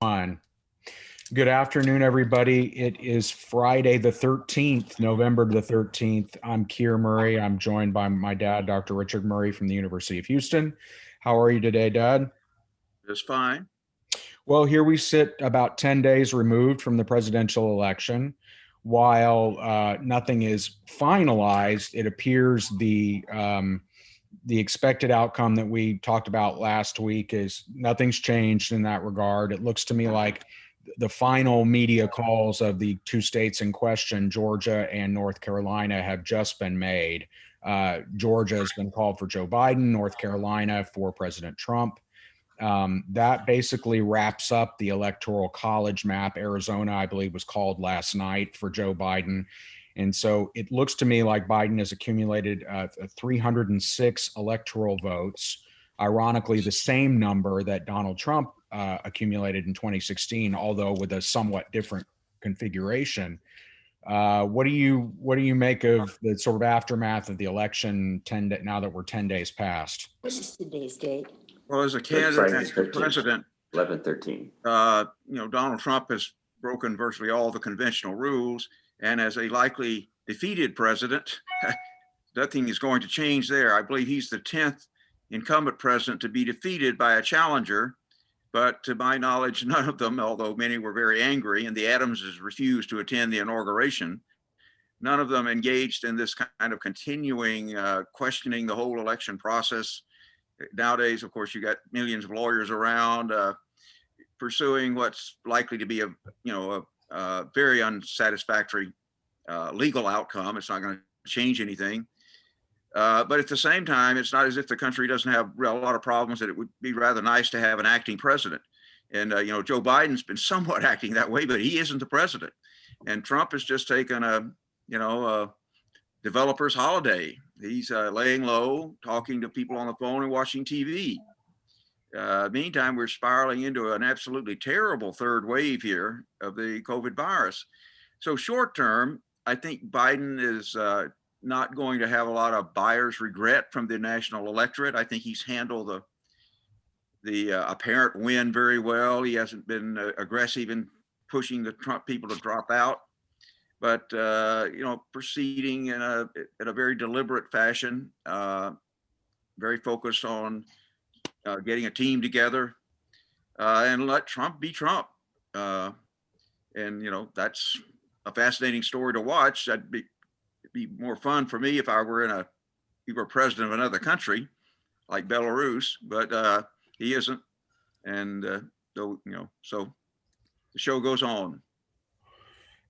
Fine. Good afternoon, everybody. It is Friday the 13th, November the 13th. I'm Keir Murray. I'm joined by my dad, Dr. Richard Murray from the University of Houston. How are you today, Dad? Just fine. Well, here we sit about 10 days removed from the presidential election. While nothing is finalized, it appears the expected outcome that we talked about last week is nothing's changed in that regard. It looks to me like the final media calls of the two states in question, Georgia and North Carolina, have just been made. Georgia has been called for Joe Biden, North Carolina for President Trump. That basically wraps up the electoral college map. Arizona, I believe, was called last night for Joe Biden. And so it looks to me like Biden has accumulated 306 electoral votes, ironically, the same number that Donald Trump accumulated in 2016, although with a somewhat different configuration. What do you make of the sort of aftermath of the election now that we're 10 days past? What is today's date? Well, as a candidate for president, 11/13. Donald Trump has broken virtually all the conventional rules, and as a likely defeated president, nothing is going to change there. I believe he's the 10th incumbent president to be defeated by a challenger, but to my knowledge, none of them, although many were very angry, and the Adamses refused to attend the inauguration, none of them engaged in this kind of continuing questioning the whole election process. Nowadays, of course, you got millions of lawyers around pursuing what's likely to be a very unsatisfactory legal outcome. It's not going to change anything. But at the same time, it's not as if the country doesn't have a lot of problems, that it would be rather nice to have an acting president. And, Joe Biden's been somewhat acting that way, but he isn't the president. And Trump has just taken a developer's holiday. He's laying low, talking to people on the phone and watching TV. Meantime, we're spiraling into an absolutely terrible third wave here of the COVID virus. So short term, I think Biden is not going to have a lot of buyer's regret from the national electorate. I think he's handled the apparent win very well. He hasn't been aggressive in pushing the Trump people to drop out, but proceeding in a very deliberate fashion, very focused on getting a team together and let Trump be Trump. That's a fascinating story to watch. That'd be more fun for me if I were president of another country like Belarus, but he isn't. And so the show goes on.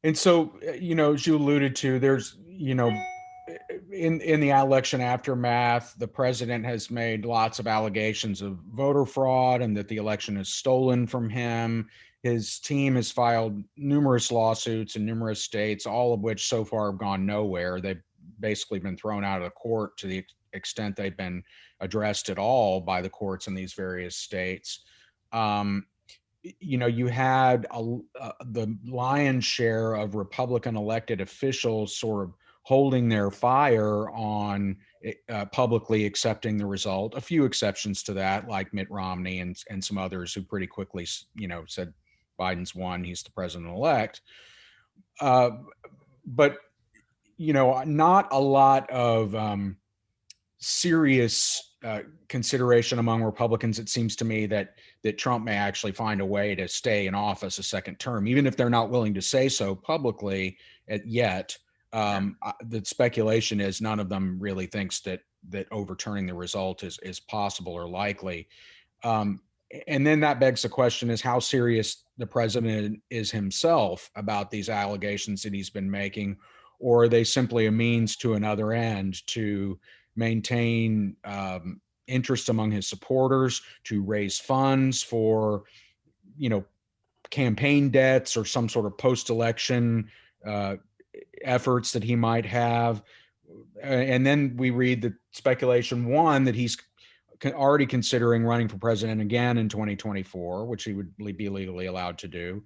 And so, as you alluded to, there's, in the election aftermath, the president has made lots of allegations of voter fraud and that the election is stolen from him. His team has filed numerous lawsuits in numerous states, all of which so far have gone nowhere. They've basically been thrown out of the court to the extent they've been addressed at all by the courts in these various states. You had the lion's share of Republican elected officials sort of holding their fire on publicly accepting the result. A few exceptions to that, like Mitt Romney and some others who pretty quickly, said Biden's won, he's the president-elect. But, not a lot of serious consideration among Republicans. It seems to me that Trump may actually find a way to stay in office a second term, even if they're not willing to say so publicly yet. The speculation is none of them really thinks that overturning the result is possible or likely. And then that begs the question is how serious the president is himself about these allegations that he's been making, or are they simply a means to another end to maintain interest among his supporters, to raise funds for, campaign debts or some sort of post-election efforts that he might have. And then we read the speculation, one, that he's already considering running for president again in 2024, which he would be legally allowed to do,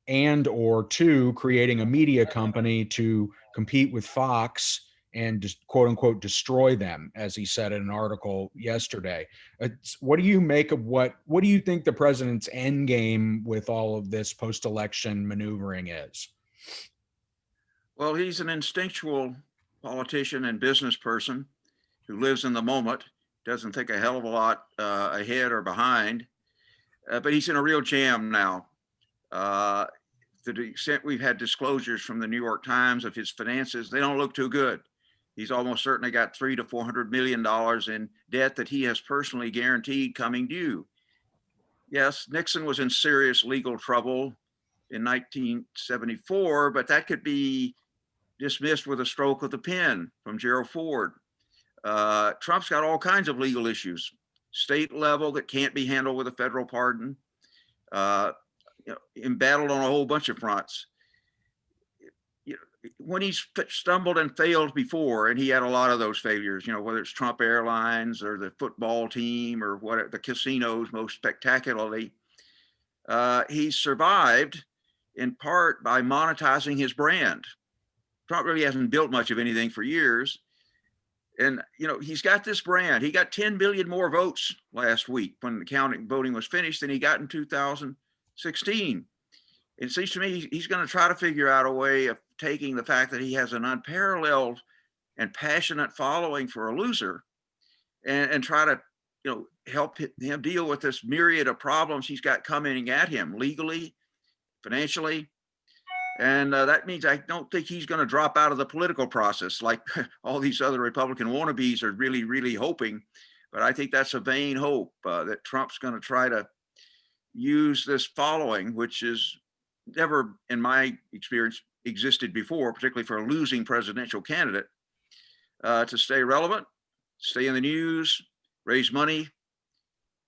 and or two, creating a media company to compete with Fox and just quote unquote destroy them, as he said in an article yesterday. What do you make of what do you think the president's end game with all of this post-election maneuvering is? Well, he's an instinctual politician and business person who lives in the moment, doesn't think a hell of a lot ahead or behind, but he's in a real jam now. To the extent we've had disclosures from the New York Times of his finances, they don't look too good. He's almost certainly got $300 to $400 million in debt that he has personally guaranteed coming due. Yes, Nixon was in serious legal trouble in 1974, but that could be dismissed with a stroke of the pen from Gerald Ford. Trump's got all kinds of legal issues, state level that can't be handled with a federal pardon, embattled on a whole bunch of fronts. When he's stumbled and failed before, and he had a lot of those failures, whether it's Trump Airlines or the football team or what the casinos most spectacularly, he survived in part by monetizing his brand. Trump really hasn't built much of anything for years. And, he's got this brand. He got 10 million more votes last week when the voting was finished than he got in 2016. It seems to me he's going to try to figure out a way of taking the fact that he has an unparalleled and passionate following for a loser and try to, help him deal with this myriad of problems he's got coming at him legally, financially. And that means I don't think he's going to drop out of the political process like all these other Republican wannabes are really, really hoping. But I think that's a vain hope that Trump's going to try to use this following, which is never, in my experience, existed before, particularly for a losing presidential candidate, to stay relevant, stay in the news, raise money.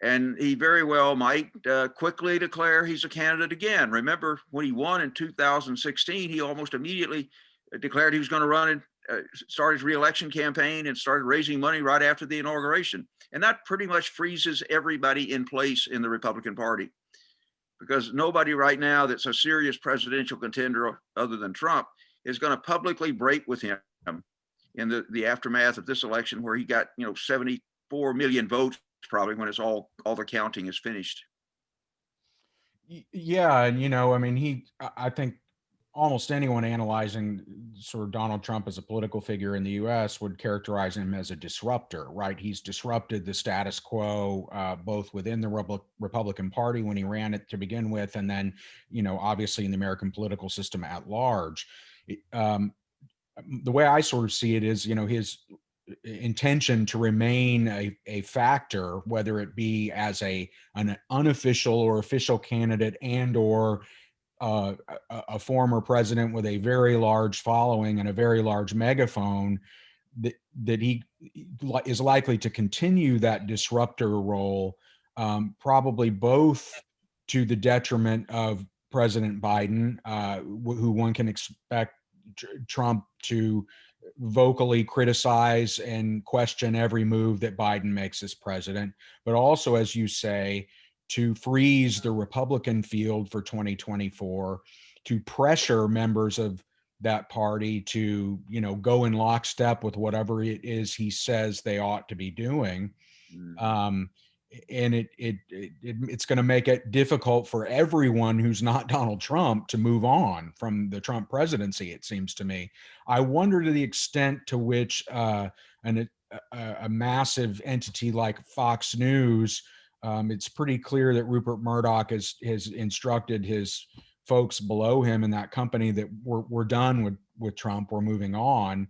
And he very well might quickly declare he's a candidate again. Remember, when he won in 2016, he almost immediately declared he was going to run and start his reelection campaign and started raising money right after the inauguration. And that pretty much freezes everybody in place in the Republican Party, because nobody right now that's a serious presidential contender other than Trump is going to publicly break with him in the aftermath of this election, where he got 74 million votes probably when it's all the counting is finished. Yeah, and I think almost anyone analyzing sort of Donald Trump as a political figure in the U.S. would characterize him as a disruptor, right? He's disrupted the status quo, both within the Republican Party when he ran it to begin with, and then, obviously in the American political system at large. The way I sort of see it is, his intention to remain a factor, whether it be as an unofficial or official candidate and or a former president with a very large following and a very large megaphone, that he is likely to continue that disruptor role, probably both to the detriment of President Biden, who one can expect Trump to vocally criticize and question every move that Biden makes as president, but also, as you say, to freeze the Republican field for 2024, to pressure members of that party to, go in lockstep with whatever it is he says they ought to be doing. And it's going to make it difficult for everyone who's not Donald Trump to move on from the Trump presidency, it seems to me. I wonder to the extent to which a massive entity like Fox News, it's pretty clear that Rupert Murdoch has instructed his folks below him in that company that we're done with Trump, we're moving on.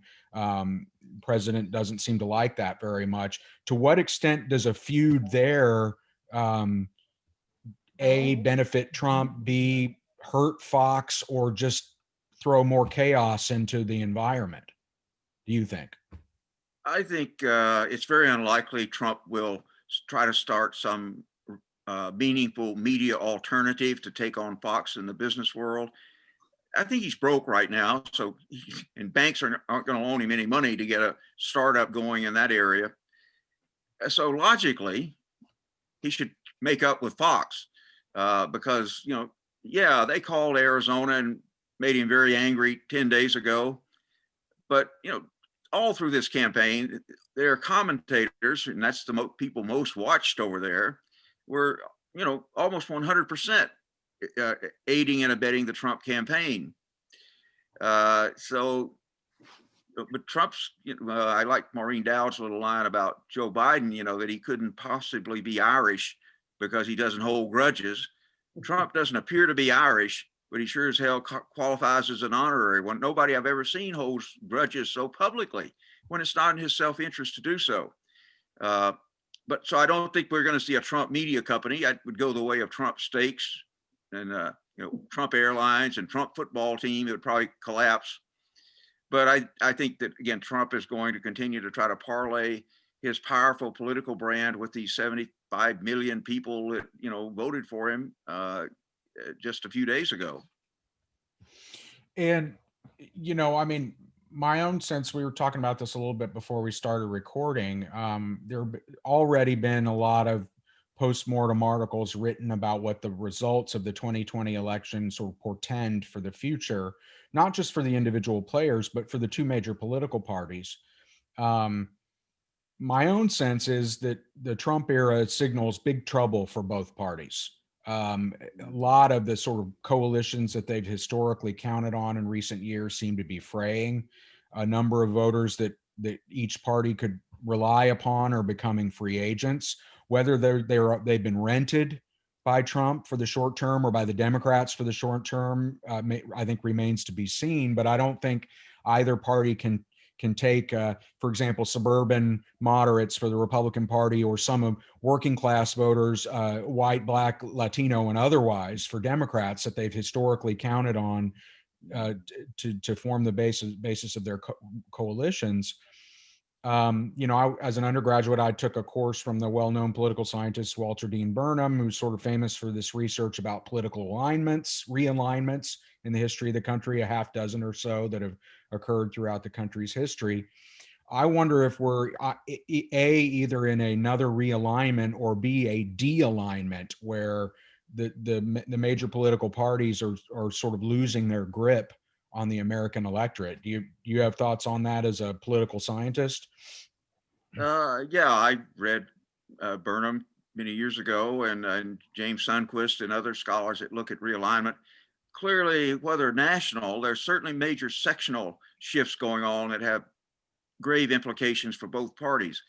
President doesn't seem to like that very much. To what extent does a feud there, A, benefit Trump, B, hurt Fox, or just throw more chaos into the environment, do you think? I think it's very unlikely Trump will try to start some meaningful media alternative to take on Fox in the business world. I think he's broke right now, and banks aren't going to loan him any money to get a startup going in that area. So logically, he should make up with Fox because, they called Arizona and made him very angry 10 days ago. But, all through this campaign, their commentators, and that's the people most watched over there, were, almost 100% aiding and abetting the Trump campaign. So, but Trump's, I like Maureen Dowd's little line about Joe Biden, that he couldn't possibly be Irish because he doesn't hold grudges. Trump doesn't appear to be Irish, but he sure as hell qualifies as an honorary one. Nobody I've ever seen holds grudges so publicly when it's not in his self-interest to do so. But so I don't think we're going to see a Trump media company. I would go the way of Trump steaks and Trump Airlines and Trump football team. It would probably collapse. But I think that, again, Trump is going to continue to try to parlay his powerful political brand with these 75 million people that, voted for him just a few days ago. And, I mean, my own sense, we were talking about this a little bit before we started recording. There have already been a lot of post-mortem articles written about what the results of the 2020 election sort of portend for the future, not just for the individual players, but for the two major political parties. My own sense is that the Trump era signals big trouble for both parties. A lot of the sort of coalitions that they've historically counted on in recent years seem to be fraying. A number of voters that each party could rely upon are becoming free agents. Whether they've been rented by Trump for the short term or by the Democrats for the short term, I think remains to be seen. But I don't think either party can take, for example, suburban moderates for the Republican Party or some of working class voters, white, Black, Latino, and otherwise for Democrats that they've historically counted on to form the basis of their coalitions. As an undergraduate, I took a course from the well-known political scientist Walter Dean Burnham, who's sort of famous for this research about political realignments in the history of the country, a half dozen or so that have occurred throughout the country's history. I wonder if we're either in another realignment or B, a de-alignment where the major political parties are sort of losing their grip on the American electorate. Do you have thoughts on that as a political scientist? Yeah, I read Burnham many years ago, and James Sundquist and other scholars that look at realignment. Clearly, whether national, there's certainly major sectional shifts going on that have grave implications for both parties.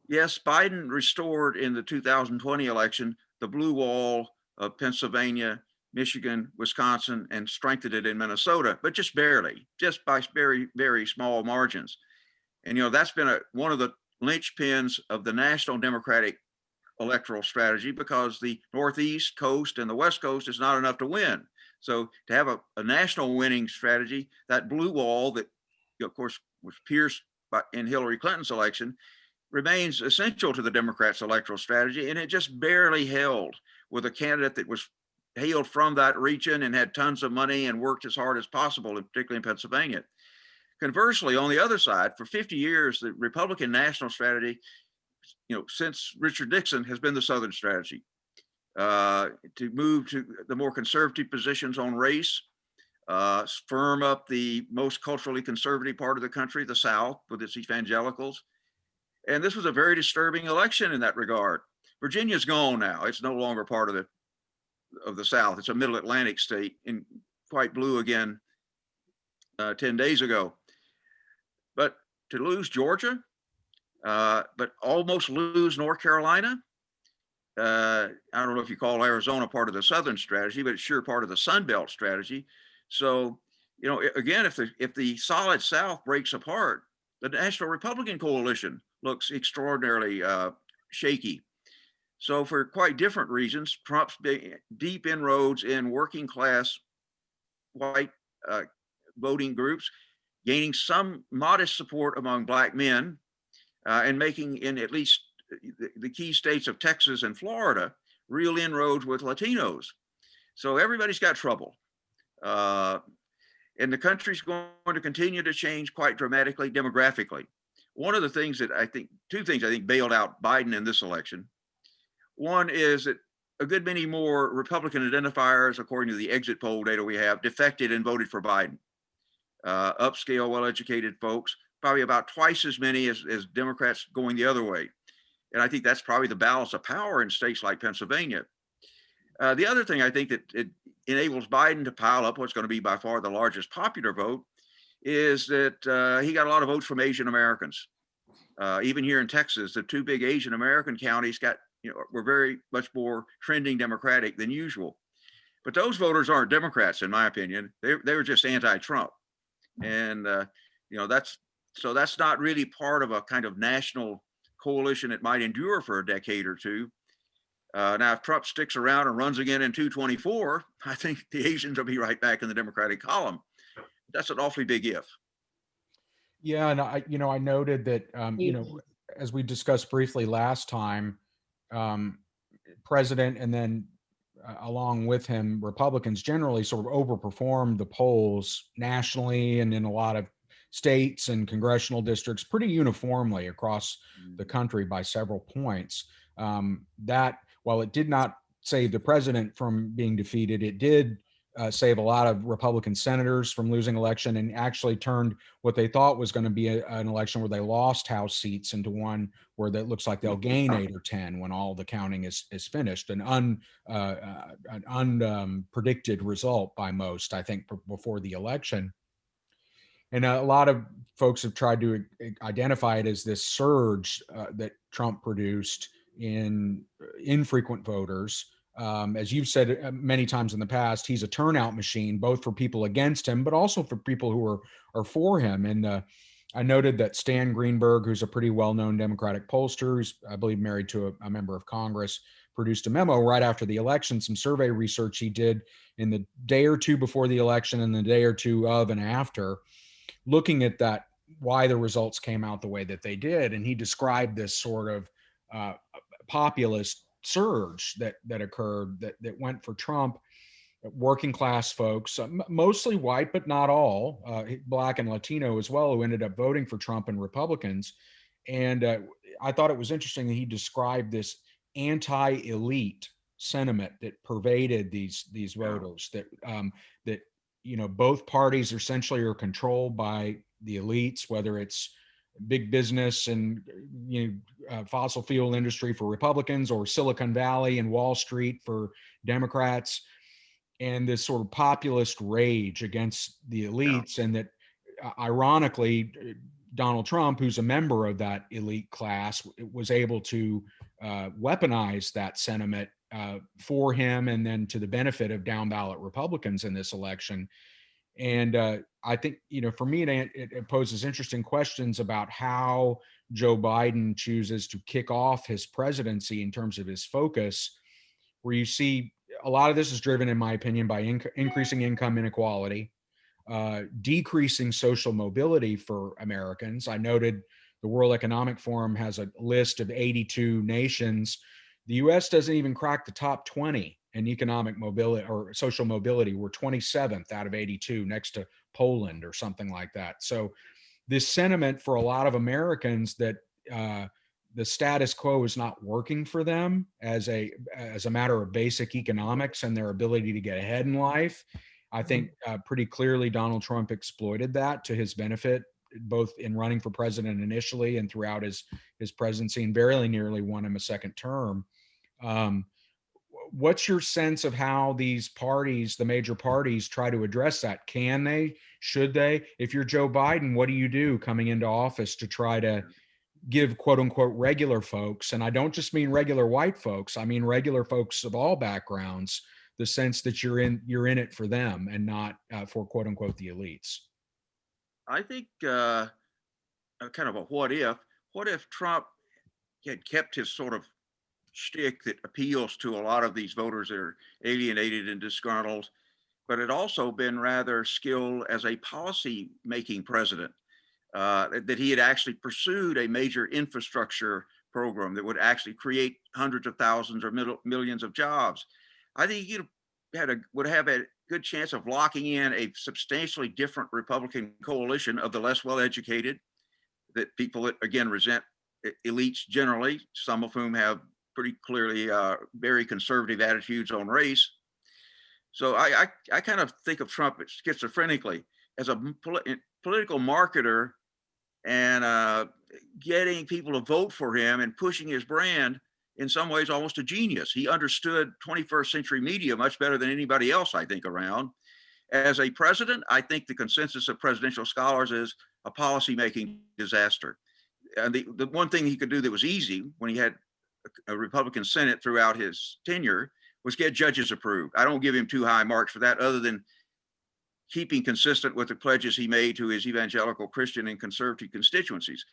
Yes, Biden restored in the 2020 election the blue wall of Pennsylvania, Michigan, Wisconsin, and strengthened it in Minnesota, but just barely, just by very, very small margins. And, that's been one of the linchpins of the national Democratic electoral strategy, because the Northeast coast and the West coast is not enough to win. So to have a national winning strategy, that blue wall that, of course, was pierced in Hillary Clinton's election, remains essential to the Democrats' electoral strategy. And it just barely held with a candidate that was hailed from that region and had tons of money and worked as hard as possible, particularly in Pennsylvania. Conversely, on the other side, for 50 years, the Republican national strategy, since Richard Nixon, has been the Southern strategy, to move to the more conservative positions on race, firm up the most culturally conservative part of the country, the South, with its evangelicals. And this was a very disturbing election in that regard. Virginia's gone now. It's no longer part of the South. It's a middle Atlantic state, and quite blue again 10 days ago. But to lose Georgia, but almost lose North Carolina, I don't know if you call Arizona part of the Southern strategy, but it's sure part of the Sun Belt strategy. So, again, if the solid South breaks apart, the National Republican Coalition looks extraordinarily shaky. So for quite different reasons, Trump's deep inroads in working class white voting groups, gaining some modest support among Black men, and making, in at least the key states of Texas and Florida, real inroads with Latinos. So everybody's got trouble. And the country's going to continue to change quite dramatically demographically. One of the things that two things I think bailed out Biden in this election. One is that a good many more Republican identifiers, according to the exit poll data we have, defected and voted for Biden. Upscale, well-educated folks. probably about twice as many as Democrats going the other way. And I think that's probably the balance of power in states like Pennsylvania. The other thing I think that it enables Biden to pile up what's going to be by far the largest popular vote is that he got a lot of votes from Asian Americans. Even here in Texas, the two big Asian American counties were very much more trending Democratic than usual. But those voters aren't Democrats, in my opinion. They were just anti-Trump, and that's not really part of a kind of national coalition that might endure for a decade or two. Now, if Trump sticks around and runs again in 224, I think the Asians will be right back in the Democratic column. That's an awfully big if. Yeah, and I noted that, as we discussed briefly last time, President and then along with him, Republicans generally sort of overperformed the polls nationally and in a lot of states and congressional districts pretty uniformly across the country by several points. That, while it did not save the president from being defeated, it did save a lot of Republican senators from losing election, and actually turned what they thought was going to be an election where they lost House seats into one where that looks like they'll gain 8 or 10 when all the counting is finished. An unpredicted result by most, I think, before the election. And a lot of folks have tried to identify it as this surge that Trump produced in infrequent voters. As you've said many times in the past, he's a turnout machine, both for people against him, but also for people who are for him. And I noted that Stan Greenberg, who's a pretty well-known Democratic pollster, who's, I believe, married to a member of Congress, produced a memo right after the election, some survey research he did in the day or two before the election and the day or two of and after, looking at that, why the results came out the way that they did. And he described this sort of populist surge that occurred that went for Trump. Working class folks, mostly white, but not all, Black and Latino as well, who ended up voting for Trump, and Republicans. And I thought it was interesting that he described this anti-elite sentiment that pervaded these voters, that both parties essentially are controlled by the elites, whether it's big business and fossil fuel industry for Republicans, or Silicon Valley and Wall Street for Democrats, and this sort of populist rage against the elites. And that ironically, Donald Trump, who's a member of that elite class, was able to weaponize that sentiment for him, and then to the benefit of down ballot Republicans in this election. And I think, for me, it poses interesting questions about how Joe Biden chooses to kick off his presidency in terms of his focus, where you see a lot of this is driven, in my opinion, by increasing income inequality, decreasing social mobility for Americans. I noted the World Economic Forum has a list of 82 nations. The U.S. doesn't even crack the top 20 in economic mobility or social mobility. We're 27th out of 82, next to Poland or something like that. So this sentiment for a lot of Americans that the status quo is not working for them as a matter of basic economics and their ability to get ahead in life. I think pretty clearly Donald Trump exploited that to his benefit, both in running for president initially and throughout his presidency, and very nearly won him a second term. What's your sense of how these parties, the major parties, try to address that? Can they? Should they? If you're Joe Biden, what do you do coming into office to try to give quote unquote regular folks, and I don't just mean regular white folks, I mean regular folks of all backgrounds, the sense that you're in it for them and not for quote unquote the elites? I think kind of a what if Trump had kept his sort of shtick that appeals to a lot of these voters that are alienated and disgruntled, but had also been rather skilled as a policy making president. That he had actually pursued a major infrastructure program that would actually create hundreds of thousands or millions of jobs. I think he would have a good chance of locking in a substantially different Republican coalition of the less well-educated, that people that again resent elites generally, some of whom have pretty clearly very conservative attitudes on race. So I kind of think of Trump schizophrenically as a political marketer and getting people to vote for him and pushing his brand, in some ways almost a genius. He understood 21st century media much better than anybody else, I think, around. As a president, I think the consensus of presidential scholars is a policymaking disaster. And the one thing he could do that was easy when he had a Republican Senate throughout his tenure was get judges approved. I don't give him too high marks for that, other than keeping consistent with the pledges he made to his evangelical Christian and conservative constituencies.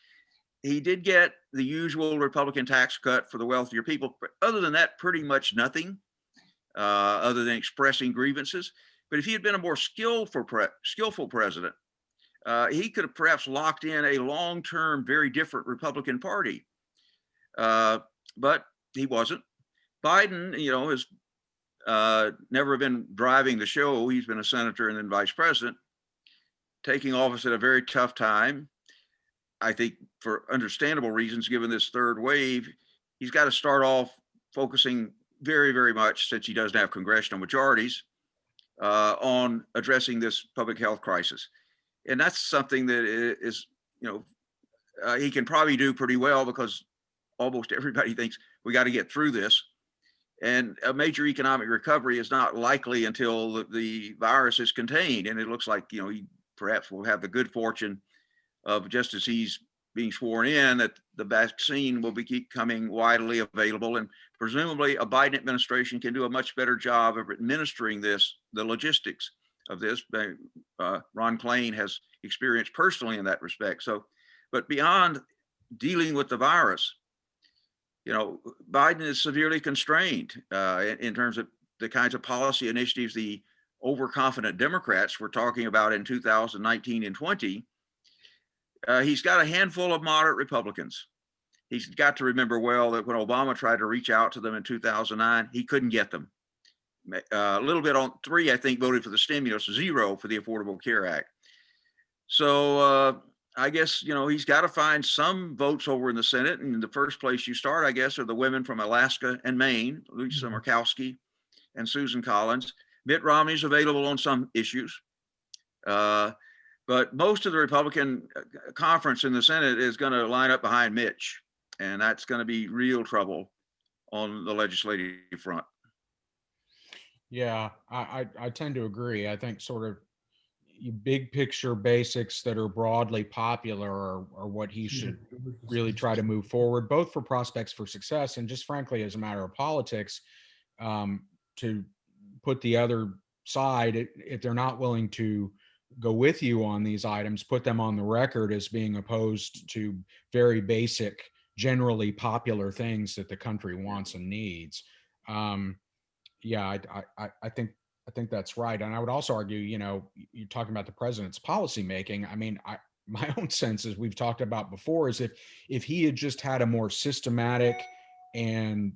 He did get the usual Republican tax cut for the wealthier people. But other than that, pretty much nothing, other than expressing grievances. But if he had been a more skillful president, he could have perhaps locked in a long-term, very different Republican Party. But he wasn't. Biden, has never been driving the show. He's been a senator and then vice president, taking office at a very tough time. I think for understandable reasons, given this third wave, he's got to start off focusing very, very much, since he doesn't have congressional majorities, on addressing this public health crisis. And that's something that is, he can probably do pretty well, because almost everybody thinks we got to get through this. And a major economic recovery is not likely until the virus is contained. And it looks like, he perhaps will have the good fortune of, just as he's being sworn in, that the vaccine will be becoming widely available. And presumably a Biden administration can do a much better job of administering this, the logistics of this. Ron Klain has experience personally in that respect. So, but beyond dealing with the virus, Biden is severely constrained in terms of the kinds of policy initiatives the overconfident Democrats were talking about in 2019 and 20. He's got a handful of moderate Republicans. He's got to remember well that when Obama tried to reach out to them in 2009, he couldn't get them. A little bit on 3, I think, voted for the stimulus, 0 for the Affordable Care Act. So I guess, he's got to find some votes over in the Senate. And the first place you start, I guess, are the women from Alaska and Maine, Lisa Murkowski and Susan Collins. Mitt Romney's available on some issues. But most of the Republican conference in the Senate is going to line up behind Mitch. And that's going to be real trouble on the legislative front. Yeah, I tend to agree. I think sort of big picture basics that are broadly popular are what he should really try to move forward, both for prospects for success and just frankly as a matter of politics, to put the other side, if they're not willing to go with you on these items, put them on the record as being opposed to very basic, generally popular things that the country wants and needs. Yeah, I think that's right. And I would also argue, you're talking about the president's policy making. I mean, my own sense, as we've talked about before, is if he had just had a more systematic and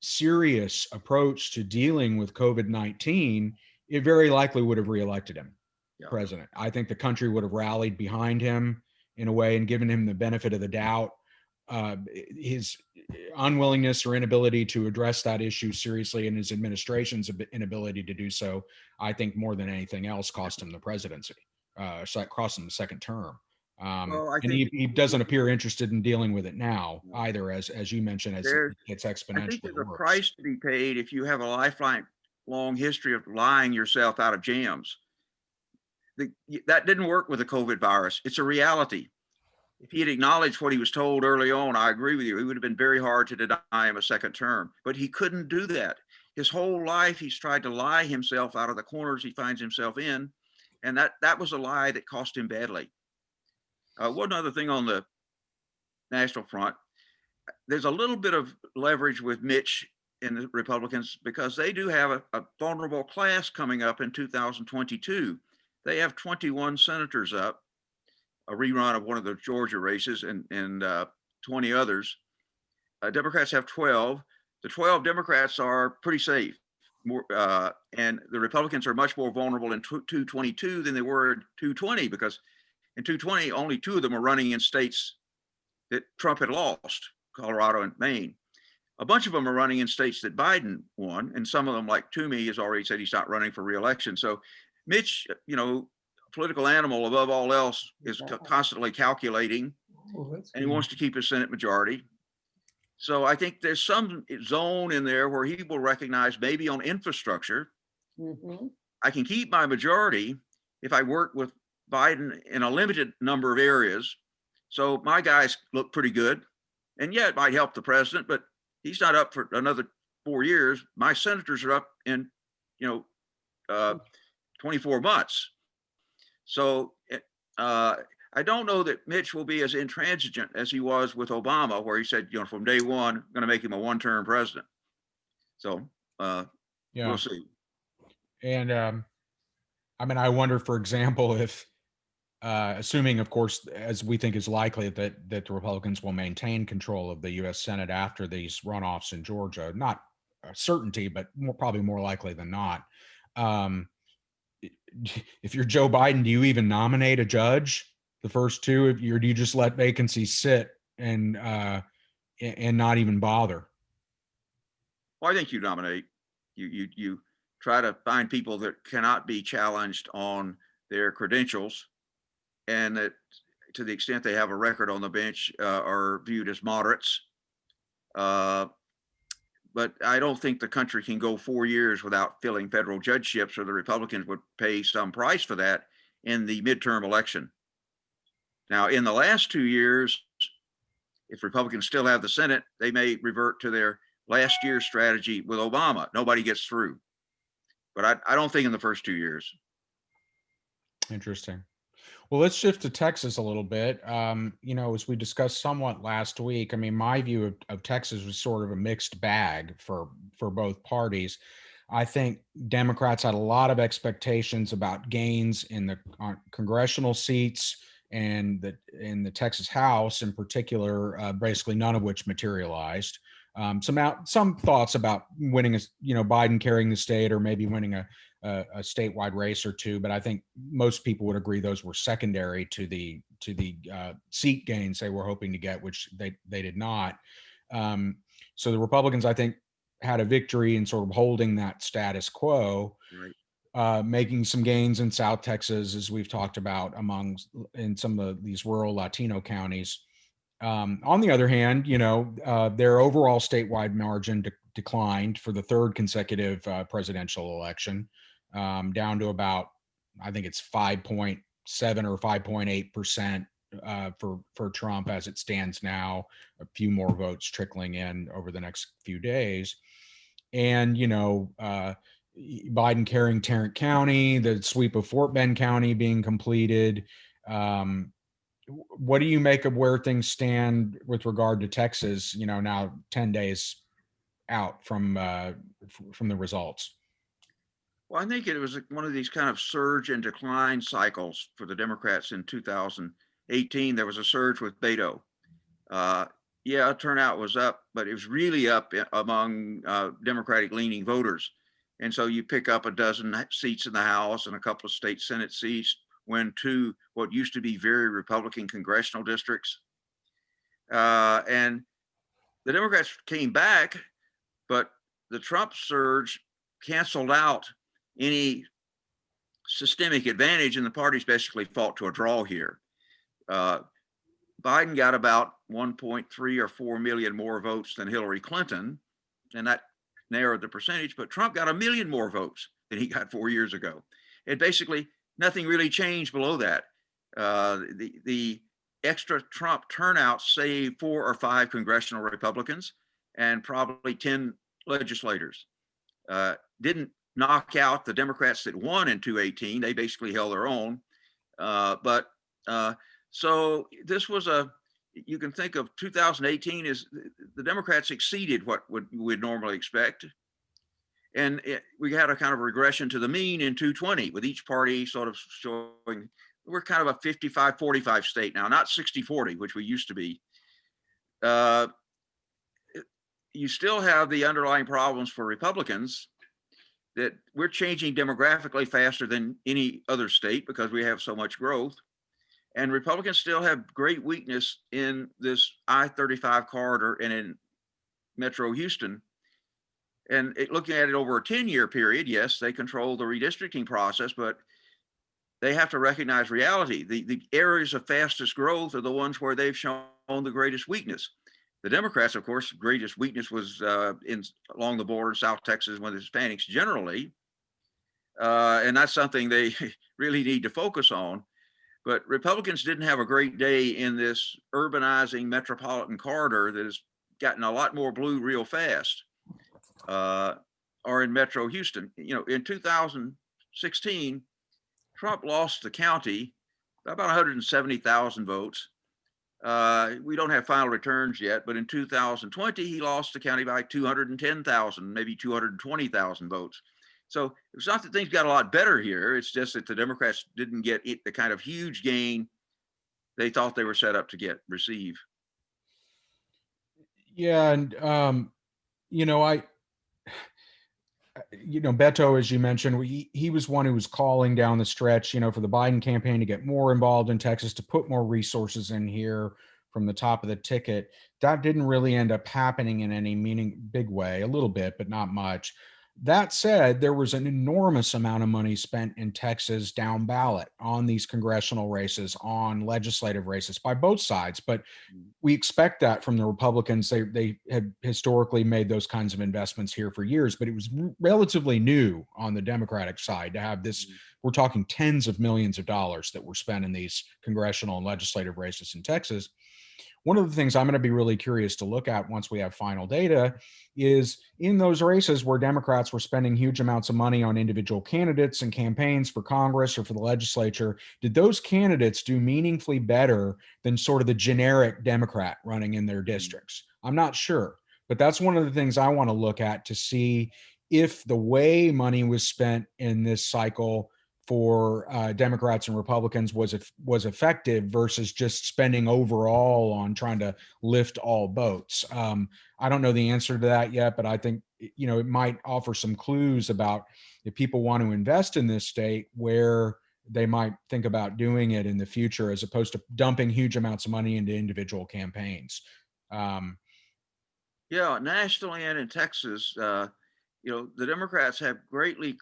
serious approach to dealing with COVID-19, it very likely would have reelected him president. I think the country would have rallied behind him in a way and given him the benefit of the doubt. His unwillingness or inability to address that issue seriously, and his administration's inability to do so, I think more than anything else cost him the presidency, cost him the second term. And he doesn't appear interested in dealing with it now either, as you mentioned, as it's exponentially I think there's worse. A price to be paid if you have a lifelong history of lying yourself out of jams. That didn't work with the COVID virus. It's a reality. If he had acknowledged what he was told early on, I agree with you, it would have been very hard to deny him a second term. But he couldn't do that. His whole life, he's tried to lie himself out of the corners he finds himself in. And that was a lie that cost him badly. One other thing on the national front, there's a little bit of leverage with Mitch and the Republicans, because they do have a vulnerable class coming up in 2022. They have 21 senators up, a rerun of one of the Georgia races, and 20 others. Democrats have 12. The 12 Democrats are pretty safe. And the Republicans are much more vulnerable in 222 than they were in 220, because in 220, only 2 of them are running in states that Trump had lost, Colorado and Maine. A bunch of them are running in states that Biden won, and some of them, like Toomey, has already said he's not running for re-election. So Mitch, political animal above all else is constantly calculating, and he wants to keep his Senate majority. So I think there's some zone in there where he will recognize, maybe on infrastructure, I can keep my majority if I work with Biden in a limited number of areas. So my guys look pretty good, and yeah, it might help the president, but he's not up for another 4 years. My senators are up in, 24 months. So I don't know that Mitch will be as intransigent as he was with Obama, where he said, from day one, I'm going to make him a one-term president. So we'll see. And I wonder, for example, if assuming, of course, as we think is likely, that the Republicans will maintain control of the U.S. Senate after these runoffs in Georgia, not a certainty, but probably more likely than not. If you're Joe Biden, do you even nominate a judge the first two? Or do you just let vacancies sit and not even bother? Well, I think you nominate. You try to find people that cannot be challenged on their credentials, and that, to the extent they have a record on the bench, are viewed as moderates. But I don't think the country can go 4 years without filling federal judgeships, or the Republicans would pay some price for that in the midterm election. Now, in the last 2 years, if Republicans still have the Senate, they may revert to their last year's strategy with Obama. Nobody gets through. But I don't think in the first 2 years. Interesting. Well, let's shift to Texas a little bit. As we discussed somewhat last week, my view of Texas was sort of a mixed bag for both parties. I think Democrats had a lot of expectations about gains in the congressional seats and in the Texas House in particular, basically none of which materialized. Some thoughts about winning, Biden carrying the state, or maybe winning a statewide race or two, but I think most people would agree those were secondary to the seat gains they were hoping to get, which they did not. So the Republicans, I think, had a victory in sort of holding that status quo, right. Making some gains in South Texas, as we've talked about, in some of these rural Latino counties. On the other hand, their overall statewide margin declined for the third consecutive presidential election, down to about, I think it's 5.7 or 5.8% for Trump as it stands now. A few more votes trickling in over the next few days. And, Biden carrying Tarrant County, the sweep of Fort Bend County being completed. What do you make of where things stand with regard to Texas, now 10 days out from the results? Well, I think it was one of these kind of surge and decline cycles for the Democrats in 2018. There was a surge with Beto. Turnout was up, but it was really up among Democratic leaning voters. And so you pick up a dozen seats in the House and a couple of state Senate seats, win two what used to be very Republican congressional districts. And the Democrats came back, but the Trump surge canceled out any systemic advantage, and the parties basically fought to a draw here. Biden got about 1.3 or 4 million more votes than Hillary Clinton, and that narrowed the percentage, but Trump got 1 million more votes than he got 4 years ago. And basically, nothing really changed below that. The extra Trump turnout saved 4 or 5 congressional Republicans and probably 10 legislators. Didn't knock out the Democrats that won in 2018. They basically held their own. So this was you can think of 2018 as the Democrats exceeded what we'd normally expect. And we had a kind of regression to the mean in 2020, with each party sort of showing we're kind of a 55-45 state now, not 60-40, which we used to be. You still have the underlying problems for Republicans, that we're changing demographically faster than any other state because we have so much growth. And Republicans still have great weakness in this I-35 corridor and in Metro Houston. And looking at it over a 10-year period, yes, they control the redistricting process, but they have to recognize reality. The areas of fastest growth are the ones where they've shown the greatest weakness. The Democrats, of course, greatest weakness was along the border, South Texas, with the Hispanics generally, and that's something they really need to focus on. But Republicans didn't have a great day in this urbanizing metropolitan corridor that has gotten a lot more blue real fast, or in Metro Houston. In 2016, Trump lost the county by about 170,000 votes. We don't have final returns yet, but in 2020, he lost the county by 210,000, maybe 220,000 votes. So it's not that things got a lot better here. It's just that the Democrats didn't get the kind of huge gain they thought they were set up to receive. Yeah, and Beto, as you mentioned, he was one who was calling down the stretch, for the Biden campaign to get more involved in Texas, to put more resources in here from the top of the ticket. That didn't really end up happening in any big way, a little bit, but not much. That said, there was an enormous amount of money spent in Texas down ballot on these congressional races, on legislative races by both sides. But we expect that from the Republicans. They had historically made those kinds of investments here for years, but it was relatively new on the Democratic side to have this. We're talking tens of millions of dollars that were spent in these congressional and legislative races in Texas. One of the things I'm going to be really curious to look at once we have final data is in those races where Democrats were spending huge amounts of money on individual candidates and campaigns for Congress or for the legislature, did those candidates do meaningfully better than sort of the generic Democrat running in their districts? I'm not sure, but that's one of the things I want to look at to see if the way money was spent in this cycle for Democrats and Republicans was effective versus just spending overall on trying to lift all boats. I don't know the answer to that yet, but I think it might offer some clues about if people want to invest in this state, where they might think about doing it in the future, as opposed to dumping huge amounts of money into individual campaigns. Yeah, nationally and in Texas, the Democrats have greatly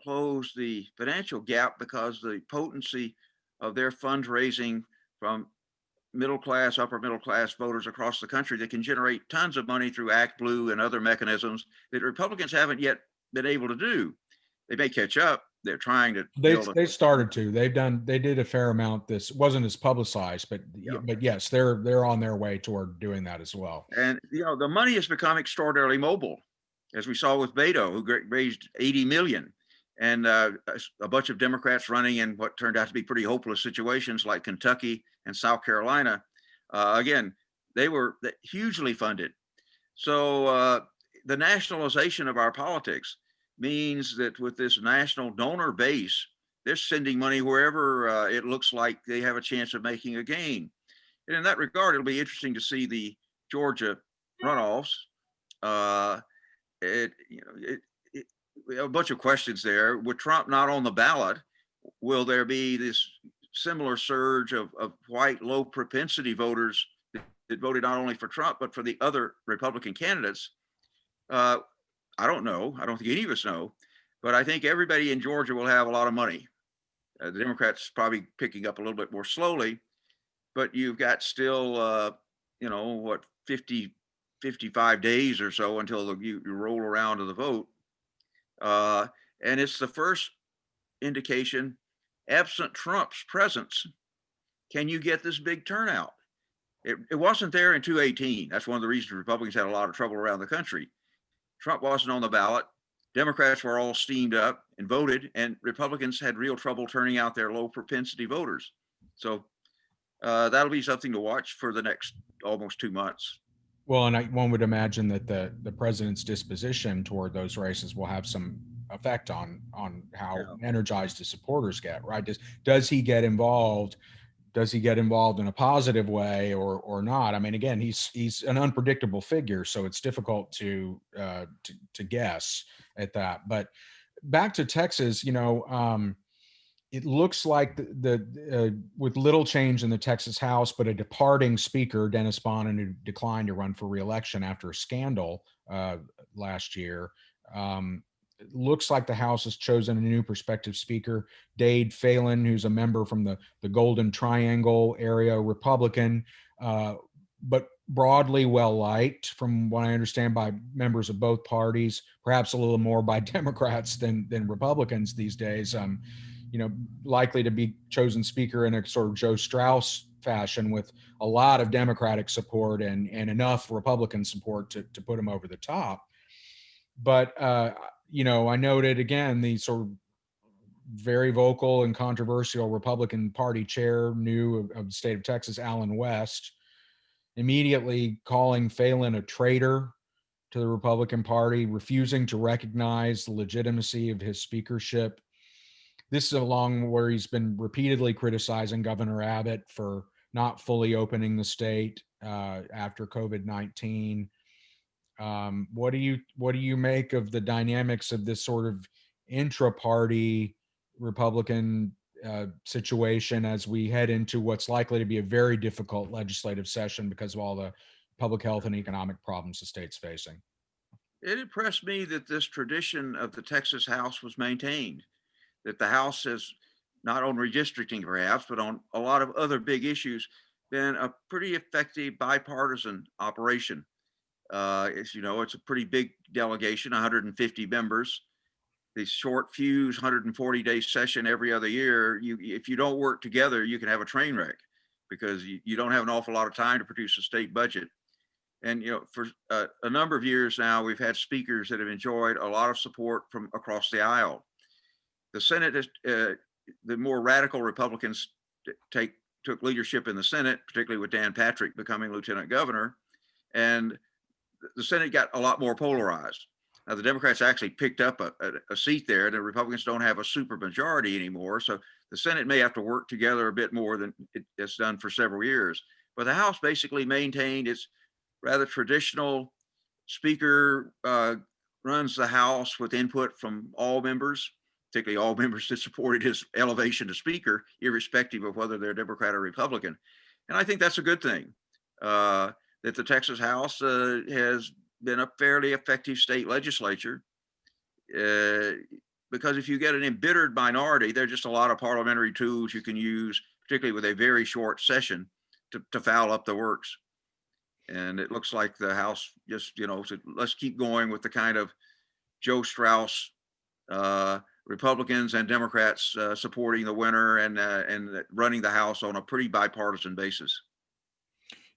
close the financial gap because the potency of their fundraising from middle class, upper middle class voters across the country that can generate tons of money through Act Blue and other mechanisms that Republicans haven't yet been able to do. They may catch up. They're trying to they started to. They did a fair amount. This wasn't as publicized, but yes, they're on their way toward doing that as well. And the money has become extraordinarily mobile, as we saw with Beto, who raised 80 million. And a bunch of Democrats running in what turned out to be pretty hopeless situations like Kentucky and South Carolina. Again, they were hugely funded. So the nationalization of our politics means that with this national donor base, they're sending money wherever it looks like they have a chance of making a gain. And in that regard, it'll be interesting to see the Georgia runoffs. We have a bunch of questions there. With Trump not on the ballot, will there be this similar surge of white low propensity voters that voted not only for Trump, but for the other Republican candidates? I don't know. I don't think any of us know, but I think everybody in Georgia will have a lot of money. The Democrats probably picking up a little bit more slowly, but you've got still, 50, 55 days or so until you roll around to the vote. And it's the first indication, absent Trump's presence, can you get this big turnout? It wasn't there in 2018. That's one of the reasons Republicans had a lot of trouble around the country. Trump wasn't on the ballot. Democrats were all steamed up and voted, and Republicans had real trouble turning out their low propensity voters. So that'll be something to watch for the next almost 2 months. Well, and one would imagine that the president's disposition toward those races will have some effect on how energized his supporters get, right? Does he get involved? Does he get involved in a positive way or not? I mean, again, he's an unpredictable figure, so it's difficult to guess at that. But back to Texas, it looks like with little change in the Texas House, but a departing speaker, Dennis Bonnen, who declined to run for re-election after a scandal last year. it looks like the House has chosen a new prospective speaker, Dade Phelan, who's a member from the Golden Triangle area Republican, but broadly well liked, from what I understand, by members of both parties, perhaps a little more by Democrats than Republicans these days. Likely to be chosen speaker in a sort of Joe Strauss fashion, with a lot of Democratic support and enough Republican support to put him over the top. But I noted again the sort of very vocal and controversial Republican Party chair of the state of Texas, Alan West, immediately calling Phelan a traitor to the Republican Party, refusing to recognize the legitimacy of his speakership. This is along where he's been repeatedly criticizing Governor Abbott for not fully opening the state after COVID-19. What do you make of the dynamics of this sort of intra-party Republican situation as we head into what's likely to be a very difficult legislative session because of all the public health and economic problems the state's facing? It impressed me that this tradition of the Texas House was maintained, that the House has, not on redistricting perhaps, but on a lot of other big issues, been a pretty effective bipartisan operation. As you know, it's a pretty big delegation, 150 members. The short fuse 140-day session every other year, if you don't work together, you can have a train wreck because you don't have an awful lot of time to produce a state budget. And for a number of years now, we've had speakers that have enjoyed a lot of support from across the aisle. The Senate is the more radical Republicans took leadership in the Senate, particularly with Dan Patrick becoming lieutenant governor, and the Senate got a lot more polarized. Now, the Democrats actually picked up a seat there. The Republicans don't have a super majority anymore. So the Senate may have to work together a bit more than it's done for several years. But the House basically maintained its rather traditional speaker runs the House with input from all members, particularly all members that supported his elevation to speaker, irrespective of whether they're Democrat or Republican. And I think that's a good thing. That the Texas House has been a fairly effective state legislature, because if you get an embittered minority, there are just a lot of parliamentary tools you can use, particularly with a very short session, to foul up the works. And it looks like the House just, said, let's keep going with the kind of Joe Strauss, Republicans and Democrats supporting the winner and running the House on a pretty bipartisan basis.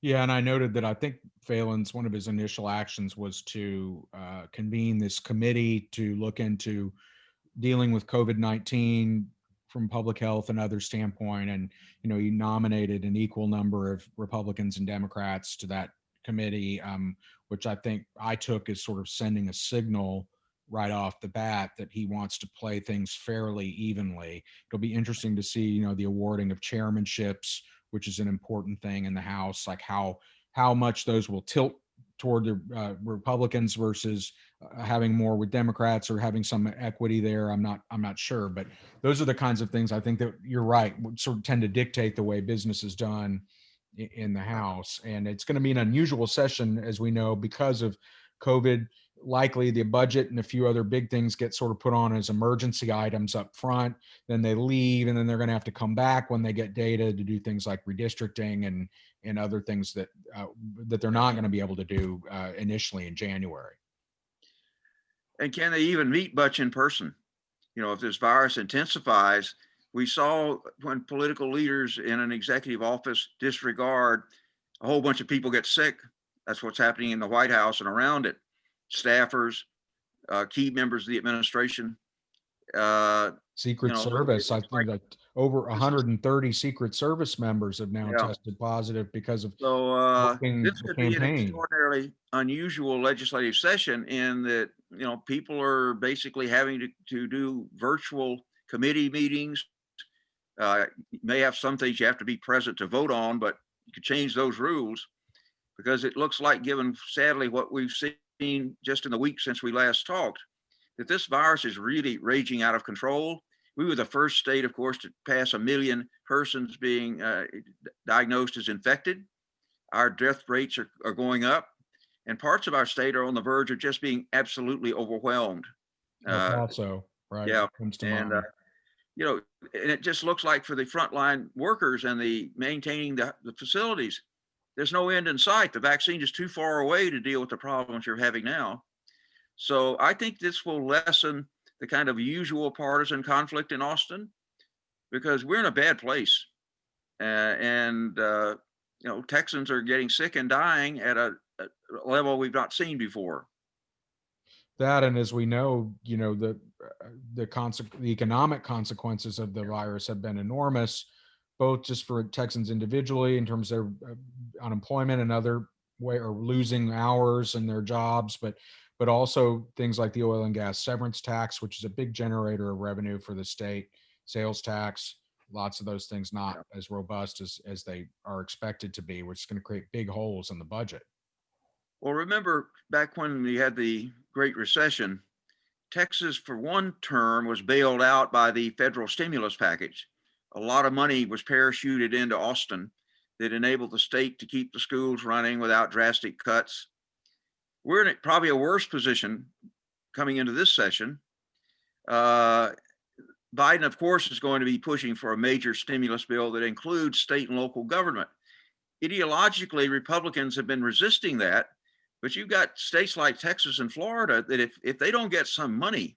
Yeah, and I noted that I think Phelan's, one of his initial actions was to convene this committee to look into dealing with COVID-19 from public health and other standpoint. And, he nominated an equal number of Republicans and Democrats to that committee, which I think I took as sort of sending a signal right off the bat that he wants to play things fairly evenly. It'll be interesting to see, the awarding of chairmanships, which is an important thing in the House, like how much those will tilt toward the Republicans versus having more with Democrats or having some equity there. I'm not sure, but those are the kinds of things I think that you're right would sort of tend to dictate the way business is done in the House. And it's going to be an unusual session, as we know, because of COVID. Likely the budget and a few other big things get sort of put on as emergency items up front, then they leave, and then they're going to have to come back when they get data to do things like redistricting and other things that they're not going to be able to do initially in January. And can they even meet much in person? If this virus intensifies, we saw when political leaders in an executive office disregard, a whole bunch of people get sick. That's what's happening in the White House and around it. Staffers, key members of the administration. Secret Service, I think that over 130 Secret Service members have now tested positive because of this could be an extraordinarily unusual legislative session in that, people are basically having to do virtual committee meetings. You may have some things you have to be present to vote on, but you could change those rules, because it looks like, given sadly what we've seen just in the week since we last talked, that this virus is really raging out of control. We were the first state, of course, to pass 1 million persons being diagnosed as infected. Our death rates are going up, and parts of our state are on the verge of just being absolutely overwhelmed. El Uh, Paso, right, yeah, comes to and mind. you know, and it just looks like for the frontline workers and the maintaining the facilities, there's no end in sight. The vaccine is too far away to deal with the problems you're having now. So I think this will lessen the kind of usual partisan conflict in Austin because we're in a bad place. And Texans are getting sick and dying at a level we've not seen before. That, and as we know, the economic consequences of the virus have been enormous, both just for Texans individually in terms of unemployment and other way, or losing hours in their jobs, but also things like the oil and gas severance tax, which is a big generator of revenue for the state, sales tax, lots of those things not as robust as they are expected to be, which is going to create big holes in the budget. Well, remember back when we had the Great Recession, Texas for one term was bailed out by the federal stimulus package. A lot of money was parachuted into Austin that enabled the state to keep the schools running without drastic cuts. We're in probably a worse position coming into this session. Biden, of course, is going to be pushing for a major stimulus bill that includes state and local government. Ideologically, Republicans have been resisting that, but you've got states like Texas and Florida that if they don't get some money,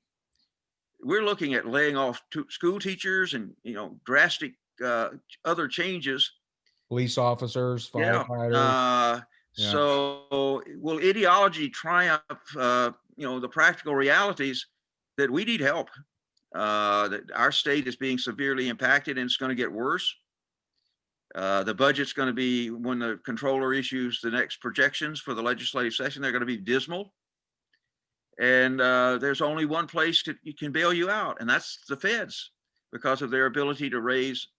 we're looking at laying off school teachers and drastic other changes. Police officers, Yeah. firefighters. So will ideology triumph? The practical realities that we need help. That our state is being severely impacted and it's going to get worse. The budget's going to be, when the controller issues the next projections for the legislative session, they're going to be dismal. And there's only one place you can bail you out, and that's the feds, because of their ability to raise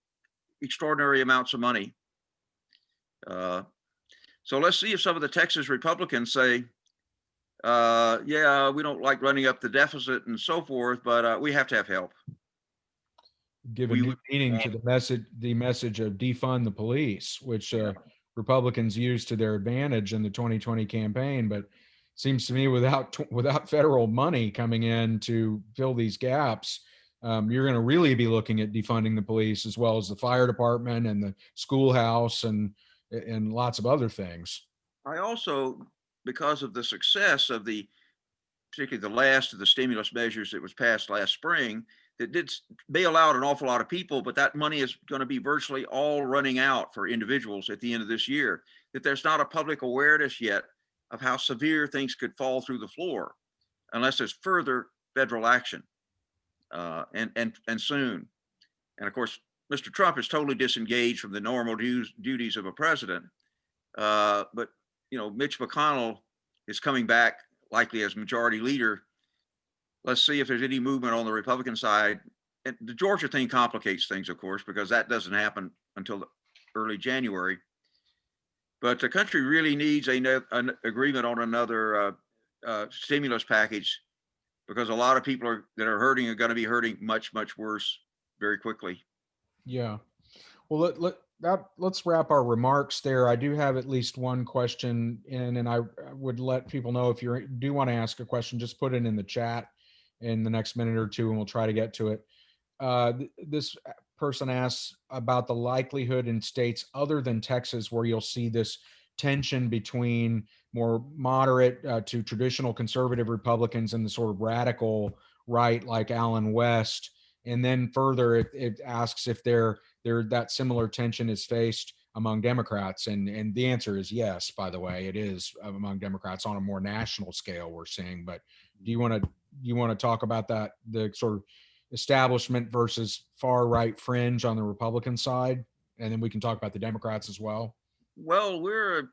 extraordinary amounts of money. So let's see if some of the Texas Republicans say, yeah, we don't like running up the deficit and so forth, but we have to have help. Give a new meaning to the message of defund the police, which Republicans used to their advantage in the 2020 campaign. But it seems to me without federal money coming in to fill these gaps, you're going to really be looking at defunding the police as well as the fire department and the schoolhouse and lots of other things. I also, because of the success of particularly the last of the stimulus measures that was passed last spring, that did bail out an awful lot of people, but that money is going to be virtually all running out for individuals at the end of this year, that there's not a public awareness yet of how severe things could fall through the floor unless there's further federal action, and soon. And of course, Mr. Trump is totally disengaged from the normal duties of a president. But Mitch McConnell is coming back likely as majority leader. Let's see if there's any movement on the Republican side. And the Georgia thing complicates things, of course, because that doesn't happen until early January. But the country really needs an agreement on another stimulus package, because a lot of people that are hurting are going to be hurting much, much worse very quickly. Yeah. Well, let's wrap our remarks there. I do have at least one question in, and I would let people know if you do want to ask a question, just put it in the chat in the next minute or two, and we'll try to get to it. This person asks about the likelihood in states other than Texas where you'll see this tension between more moderate to traditional conservative Republicans and the sort of radical right like Allen West. And then further, it asks if that similar tension is faced among Democrats. And the answer is yes, by the way, it is among Democrats on a more national scale, we're seeing. But do you want to talk about that, the sort of establishment versus far right fringe on the Republican side? And then we can talk about the Democrats as well. Well, a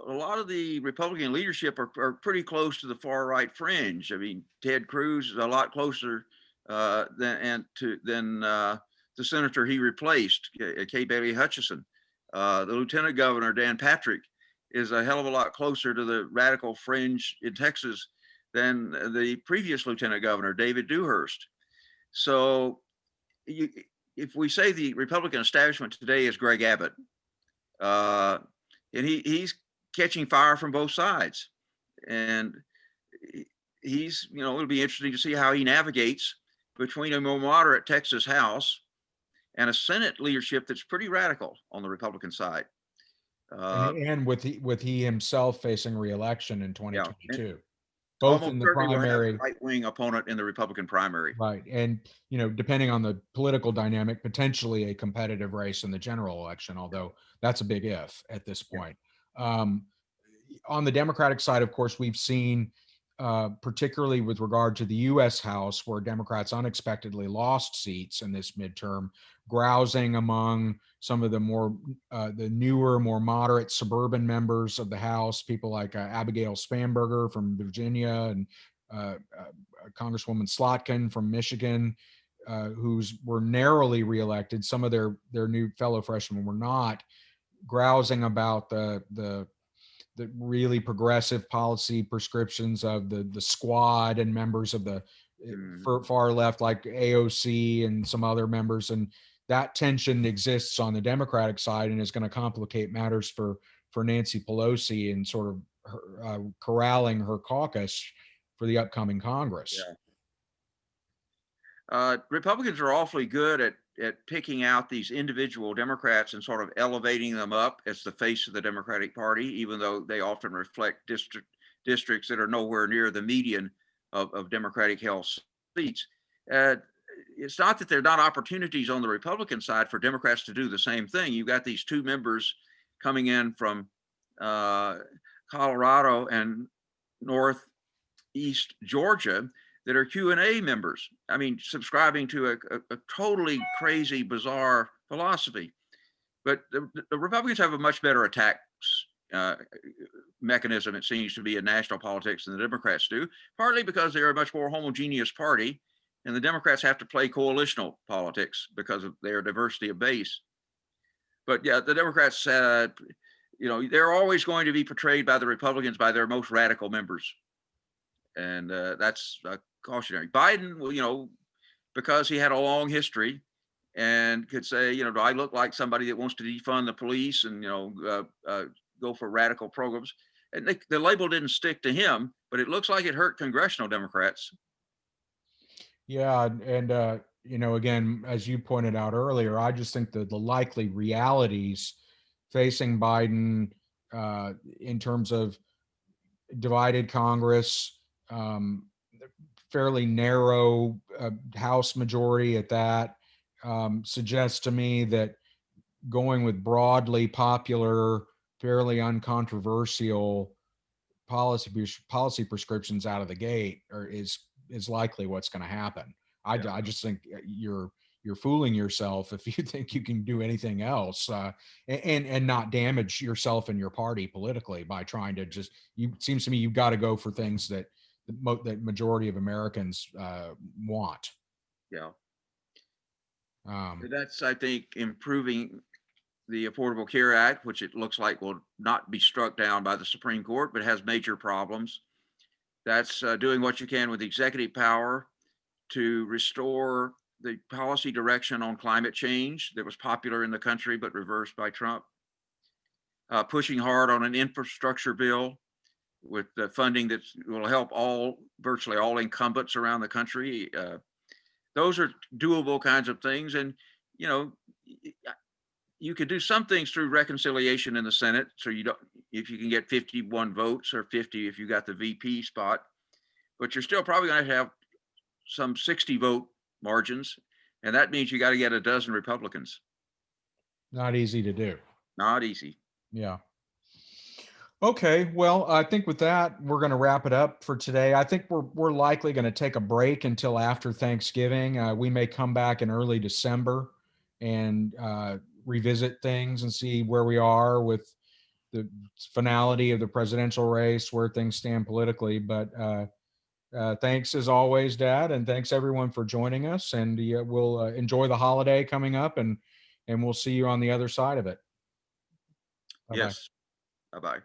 lot of the Republican leadership are pretty close to the far right fringe. I mean, Ted Cruz is a lot closer than the senator he replaced, Kay Bailey Hutchison. The Lieutenant Governor, Dan Patrick, is a hell of a lot closer to the radical fringe in Texas than the previous Lieutenant Governor, David Dewhurst. So if we say the Republican establishment today is Greg Abbott, and he's catching fire from both sides. And it'll be interesting to see how he navigates between a more moderate Texas House and a Senate leadership that's pretty radical on the Republican side. And with he himself facing re-election in Yeah, and 2022, both almost in the certainly will have a primary. right wing opponent in the Republican primary. Right. And, depending on the political dynamic, potentially a competitive race in the general election, although that's a big if at this Yeah. point. Um, on the Democratic side, of course, we've seen, particularly with regard to the U.S. House, where Democrats unexpectedly lost seats in this midterm, grousing among some of the newer, more moderate suburban members of the House, people like Abigail Spanberger from Virginia and Congresswoman Slotkin from Michigan, who's were narrowly reelected. Some of their new fellow freshmen were not, grousing about the really progressive policy prescriptions of the squad and members of the far left like AOC and some other members. And that tension exists on the Democratic side and is going to complicate matters for Nancy Pelosi and sort of corralling her caucus for the upcoming Congress. Yeah. Republicans are awfully good at picking out these individual Democrats and sort of elevating them up as the face of the Democratic Party, even though they often reflect districts that are nowhere near the median of Democratic held seats. It's not that there are not opportunities on the Republican side for Democrats to do the same thing. You've got these two members coming in from Colorado and Northeast Georgia that are Q&A members. I mean, subscribing to a totally crazy, bizarre philosophy. But the Republicans have a much better attack mechanism, it seems to be, in national politics than the Democrats do, partly because they're a much more homogeneous party, and the Democrats have to play coalitional politics because of their diversity of base. But yeah, the Democrats, they're always going to be portrayed by the Republicans by their most radical members. And that's cautionary. Biden, well, because he had a long history and could say, do I look like somebody that wants to defund the police and, go for radical programs? And the label didn't stick to him, but it looks like it hurt congressional Democrats. Yeah. And, again, as you pointed out earlier, I just think that the likely realities facing Biden in terms of divided Congress, fairly narrow House majority at that, suggests to me that going with broadly popular, fairly uncontroversial policy prescriptions out of the gate is likely what's going to happen. I just think you're fooling yourself if you think you can do anything else and not damage yourself and your party politically by trying to it seems to me you've got to go for things that the majority of Americans want. Yeah. That's, I think, improving the Affordable Care Act, which it looks like will not be struck down by the Supreme Court, but has major problems. That's doing what you can with executive power to restore the policy direction on climate change that was popular in the country but reversed by Trump. Pushing hard on an infrastructure bill with the funding that will help virtually all incumbents around the country. Those are doable kinds of things. And, you could do some things through reconciliation in the Senate. So if you can get 51 votes or 50 if you got the VP spot, but you're still probably going to have some 60 vote margins. And that means you got to get a dozen Republicans. Not easy to do. Not easy. Yeah. Okay. Well, I think with that, we're going to wrap it up for today. I think we're likely going to take a break until after Thanksgiving. We may come back in early December and revisit things and see where we are with the finality of the presidential race, where things stand politically. But thanks as always, Dad, and thanks everyone for joining us. And we'll enjoy the holiday coming up, and we'll see you on the other side of it. Bye-bye. Yes. Bye-bye.